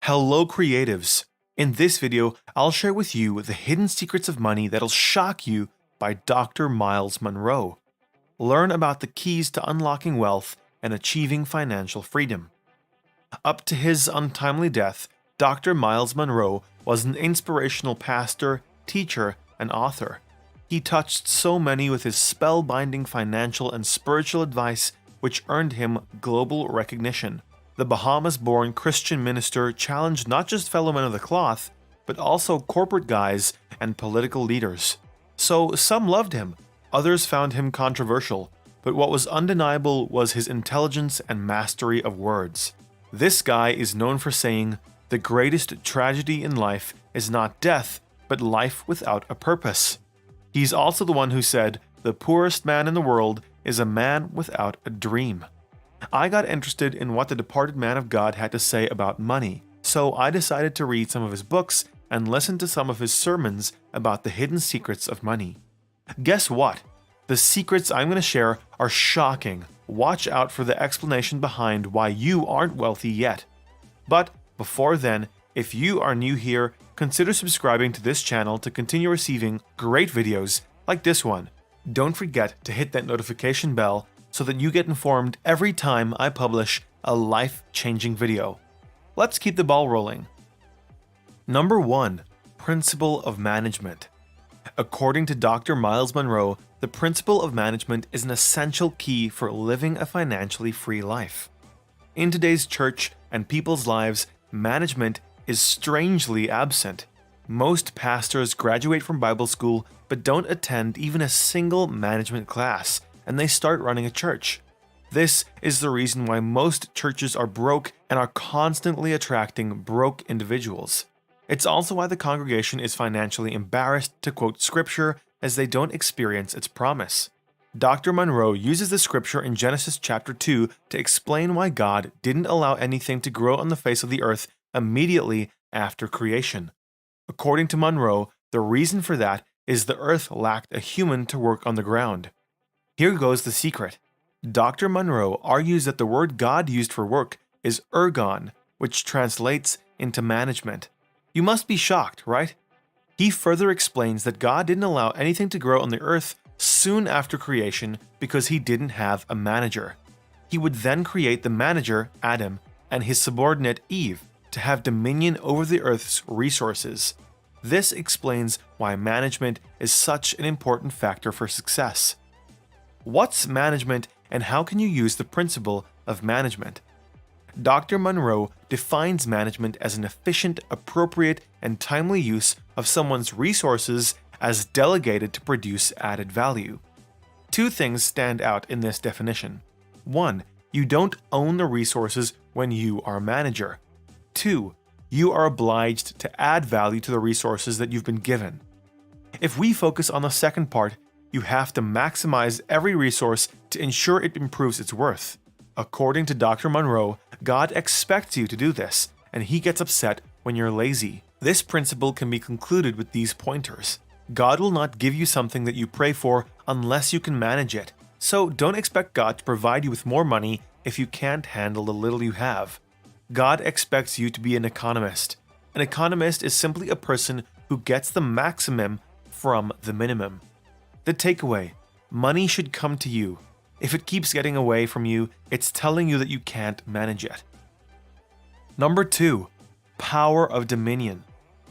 Hello creatives! In this video, I'll share with you the hidden secrets of money that'll shock you by Dr. Myles Munroe. Learn about the keys to unlocking wealth and achieving financial freedom. Up to his untimely death, Dr. Myles Munroe was an inspirational pastor, teacher, and author. He touched so many with his spellbinding financial and spiritual advice, which earned him global recognition. The Bahamas-born Christian minister challenged not just fellow men of the cloth, but also corporate guys and political leaders. So some loved him, others found him controversial, but what was undeniable was his intelligence and mastery of words. This guy is known for saying, "The greatest tragedy in life is not death, but life without a purpose." He's also the one who said, "The poorest man in the world is a man without a dream." I got interested in what the departed man of God had to say about money, so I decided to read some of his books and listen to some of his sermons about the hidden secrets of money. Guess what? The secrets I'm going to share are shocking. Watch out for the explanation behind why you aren't wealthy yet. But before then, if you are new here, consider subscribing to this channel to continue receiving great videos like this one. Don't forget to hit that notification bell so that you get informed every time I publish a life-changing video. Let's keep the ball rolling. Number 1. Principle of management. According to Dr. Myles Munroe, the principle of management is an essential key for living a financially free life. In today's church and people's lives, management is strangely absent. Most pastors graduate from Bible school but don't attend even a single management class, and they start running a church. This is the reason why most churches are broke and are constantly attracting broke individuals. It's also why the congregation is financially embarrassed to quote scripture as they don't experience its promise. Dr. Munroe uses the scripture in Genesis chapter 2 to explain why God didn't allow anything to grow on the face of the earth immediately after creation. According to Munroe, the reason for that is the earth lacked a human to work on the ground. Here goes the secret. Dr. Munroe argues that the word God used for work is ergon, which translates into management. You must be shocked, right? He further explains that God didn't allow anything to grow on the earth soon after creation because he didn't have a manager. He would then create the manager, Adam, and his subordinate Eve to have dominion over the earth's resources. This explains why management is such an important factor for success. What's management and how can you use the principle of management? Dr. Munroe defines management as an efficient, appropriate, and timely use of someone's resources as delegated to produce added value. Two things stand out in this definition. 1. You don't own the resources when you are a manager. 2. You are obliged to add value to the resources that you've been given. If we focus on the second part, you have to maximize every resource to ensure it improves its worth. According to Dr. Munroe, God expects you to do this, and he gets upset when you're lazy. This principle can be concluded with these pointers. God will not give you something that you pray for unless you can manage it. So don't expect God to provide you with more money if you can't handle the little you have. God expects you to be an economist. An economist is simply a person who gets the maximum from the minimum. The takeaway: money should come to you. If it keeps getting away from you, it's telling you that you can't manage it. Number 2. Power of dominion.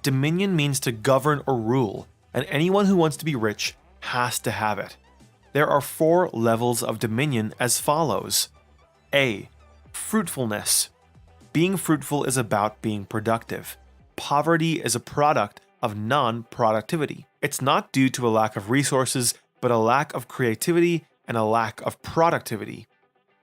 Dominion means to govern or rule, and anyone who wants to be rich has to have it. There are 4 levels of dominion as follows. A. Fruitfulness. Being fruitful is about being productive. Poverty is a product of non-productivity. It's not due to a lack of resources, but a lack of creativity and a lack of productivity.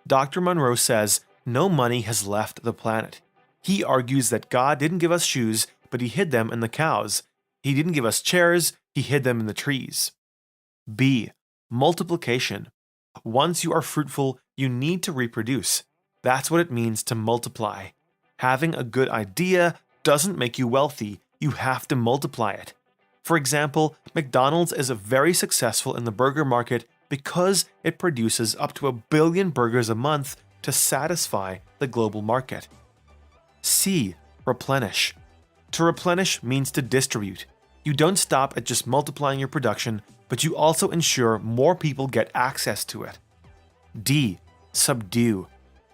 Dr. Munroe says no money has left the planet. He argues that God didn't give us shoes, but he hid them in the cows. He didn't give us chairs, he hid them in the trees. B. Multiplication. Once you are fruitful, you need to reproduce. That's what it means to multiply. Having a good idea doesn't make you wealthy, you have to multiply it. For example, McDonald's is very successful in the burger market because it produces up to 1 billion burgers a month to satisfy the global market. C. replenish. To replenish means to distribute. You don't stop at just multiplying your production, but you also ensure more people get access to it. D. Subdue.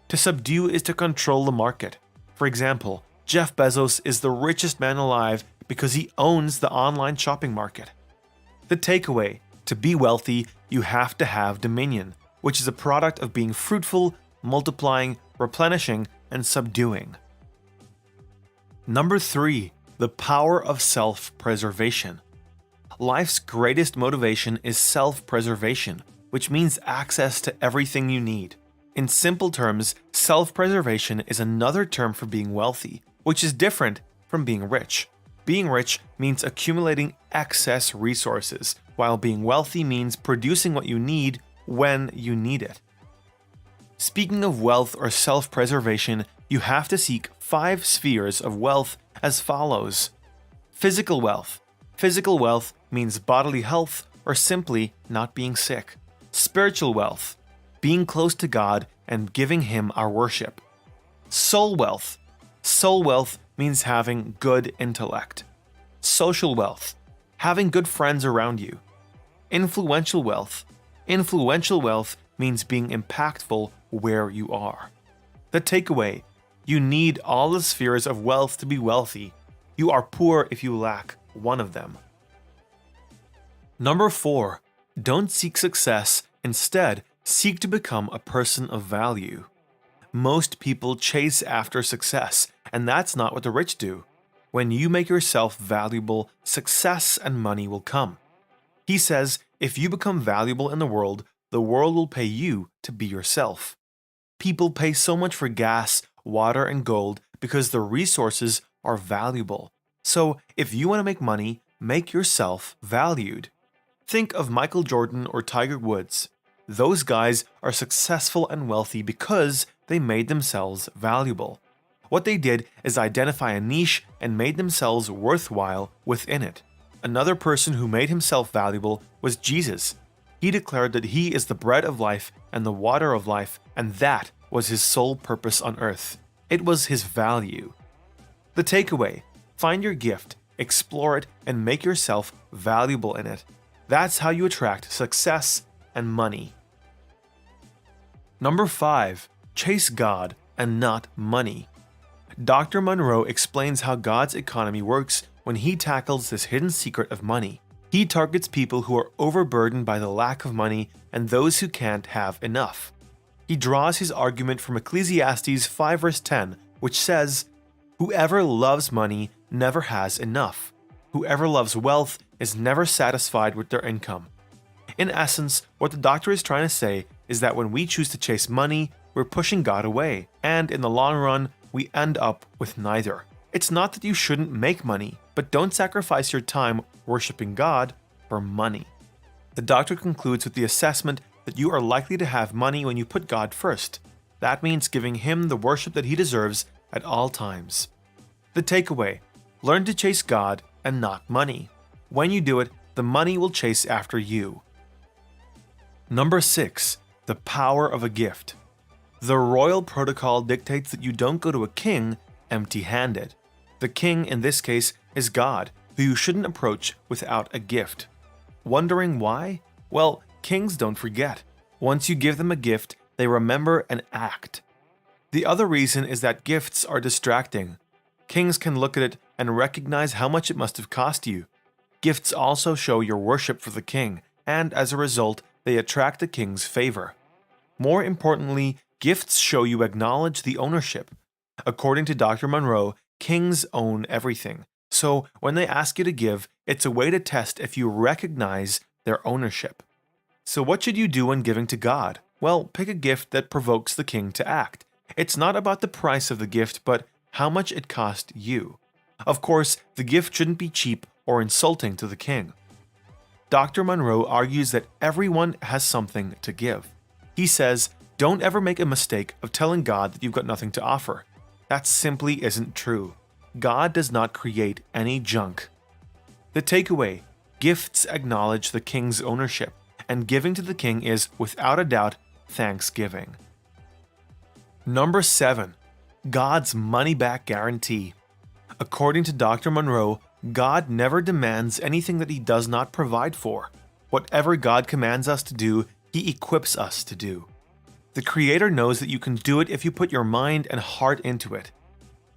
To subdue is to control the market. For example, Jeff Bezos is the richest man alive because he owns the online shopping market. The takeaway: to be wealthy, you have to have dominion, which is a product of being fruitful, multiplying, replenishing, and subduing. Number 3. The power of self-preservation. Life's greatest motivation is self-preservation, which means access to everything you need. In simple terms, self-preservation is another term for being wealthy, which is different from being rich. Being rich means accumulating excess resources, while being wealthy means producing what you need when you need it. Speaking of wealth or self-preservation, you have to seek 5 spheres of wealth as follows. Physical wealth. Physical wealth means bodily health or simply not being sick. Spiritual wealth. Being close to God and giving Him our worship. Soul wealth. Soul wealth means having good intellect. Social wealth. Having good friends around you. Influential wealth. Influential wealth means being impactful where you are. The takeaway: you need all the spheres of wealth to be wealthy. You are poor if you lack one of them. Number 4. Don't seek success. Instead, seek to become a person of value. Most people chase after success, and that's not what the rich do. When you make yourself valuable, success and money will come. He says, if you become valuable in the world will pay you to be yourself. People pay so much for gas, water, and gold because the resources are valuable. So, if you want to make money, make yourself valued. Think of Michael Jordan or Tiger Woods. Those guys are successful and wealthy because they made themselves valuable. What they did is identify a niche and made themselves worthwhile within it. Another person who made himself valuable was Jesus. He declared that He is the bread of life and the water of life, and that was His sole purpose on earth. It was His value. The takeaway: find your gift, explore it, and make yourself valuable in it. That's how you attract success and money. Number 5. Chase God and not money. Dr. Munroe explains how God's economy works when he tackles this hidden secret of money. He targets people who are overburdened by the lack of money and those who can't have enough. He draws his argument from Ecclesiastes 5 verse 10, which says, "Whoever loves money never has enough. Whoever loves wealth is never satisfied with their income." In essence, what the doctor is trying to say is that when we choose to chase money, we're pushing God away, and in the long run, we end up with neither. It's not that you shouldn't make money, but don't sacrifice your time worshiping God for money. The doctor concludes with the assessment that you are likely to have money when you put God first. That means giving Him the worship that He deserves at all times. The takeaway: learn to chase God and not money. When you do it, the money will chase after you. Number 6. The power of a gift. The royal protocol dictates that you don't go to a king empty-handed. The king, in this case, is God, who you shouldn't approach without a gift. Wondering why? Well, kings don't forget. Once you give them a gift, they remember and act. The other reason is that gifts are distracting. Kings can look at it and recognize how much it must have cost you. Gifts also show your worship for the king, and as a result, they attract the king's favor. More importantly, gifts show you acknowledge the ownership. According to Dr. Munroe, kings own everything. So when they ask you to give, it's a way to test if you recognize their ownership. So what should you do when giving to God? Well, pick a gift that provokes the king to act. It's not about the price of the gift, but how much it cost you. Of course, the gift shouldn't be cheap or insulting to the king. Dr. Munroe argues that everyone has something to give. He says, don't ever make a mistake of telling God that you've got nothing to offer. That simply isn't true. God does not create any junk. The takeaway: gifts acknowledge the king's ownership, and giving to the king is, without a doubt, thanksgiving. Number 7. God's money-back guarantee. According to Dr. Munroe, God never demands anything that He does not provide for. Whatever God commands us to do, He equips us to do. The Creator knows that you can do it if you put your mind and heart into it.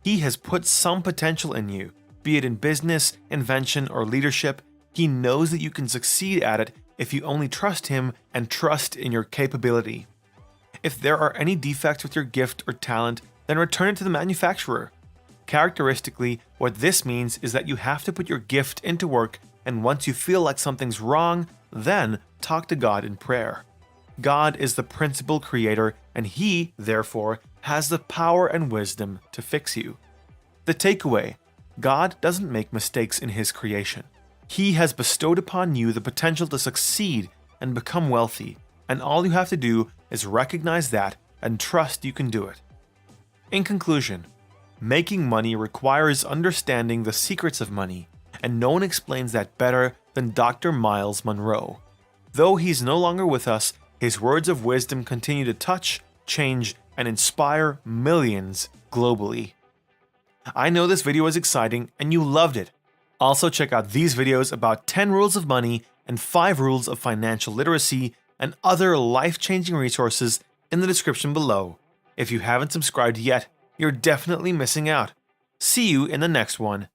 He has put some potential in you, be it in business, invention, or leadership. He knows that you can succeed at it if you only trust Him and trust in your capability. If there are any defects with your gift or talent, then return it to the manufacturer. Characteristically, what this means is that you have to put your gift into work, and once you feel like something's wrong, then talk to God in prayer. God is the principal creator, and He, therefore, has the power and wisdom to fix you. The takeaway: God doesn't make mistakes in His creation. He has bestowed upon you the potential to succeed and become wealthy, and all you have to do is recognize that and trust you can do it. In conclusion, making money requires understanding the secrets of money, and no one explains that better than Dr. Myles Munroe. Though he's no longer with us, his words of wisdom continue to touch, change, and inspire millions globally. I know this video was exciting and you loved it. Also check out these videos about 10 rules of money and 5 rules of financial literacy and other life-changing resources in the description below. If you haven't subscribed yet, you're definitely missing out. See you in the next one.